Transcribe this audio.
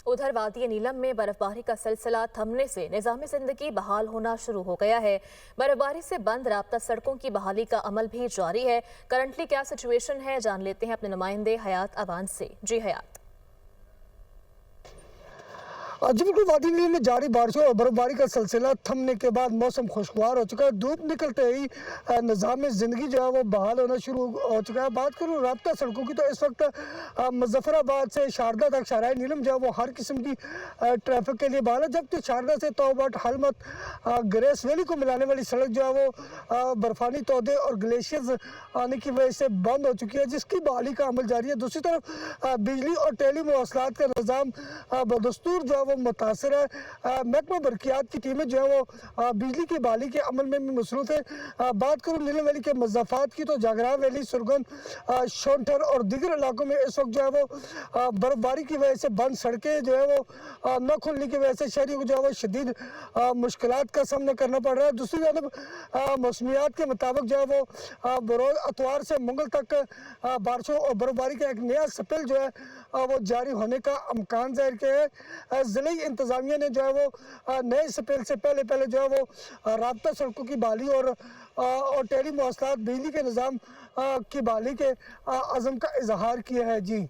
उधर वादी नीलम में बर्फबारी का सिलसिला थमने से निज़ाम जिंदगी बहाल होना शुरू हो गया है। बर्फबारी से बंद राब्ता सड़कों की बहाली का अमल भी जारी है। करंटली क्या सिचुएशन है, जान लेते हैं अपने नुमाइंदे हयात अवान से। जी हयात। जी बिल्कुल, वादी नीलम में जारी बारिशों और बर्फबारी का सिलसिला थमने के बाद मौसम खुशगवार हो चुका है। धूप निकलते ही निज़ाम ज़िंदगी जो है वो बहाल होना शुरू हो चुका है। बात करूँ राब्ता सड़कों की, तो इस वक्त मुजफ्फराबाद से शारदा तक शाहराह नीलम जो है वो हर किस्म की ट्रैफिक के लिए बहाल है, जबकि शारदा से तौबट हलमत ग्रेस वैली को मिलाने वाली सड़क जो है वो बर्फानी तोदे और ग्लेशियर्स आने की वजह से बंद हो चुकी है, जिसकी बहाली का अमल जारी है। दूसरी तरफ बिजली और टेली मवासलात का निज़ाम बदस्तूर जो है वो मुतासर है। महकमा बरकियात की टीमें जो है वो बिजली की बहाली के अमल में भी मसरूफ़ है। बात करूँ नीलम वैली के मज़ाफ़ात की, तो जागरा वैली, सुरगन, शोंठर और दीगर इलाकों में इस वक्त जो है वो बर्फबारी की वजह से बंद सड़कें जो है वो न खुलने की वजह से शहरियों को जो है वो शदीद मुश्किलात का सामना करना पड़ रहा है। दूसरी जानब मौसमियात के मुताबिक जो है वो बरोज़ अतवार से मंगल तक बारिशों और बर्फबारी का एक नया स्पेल जो है वो जारी होने का अमकान ज़ाहिर किया है। ज़िले इंतज़ामिया ने जो है वो नए स्पेल से पहले जो है वो राब्ता सड़कों की बहाली और टेली मवासलात बिजली के निज़ाम की बहाली के अज़म का इजहार किया है। जी।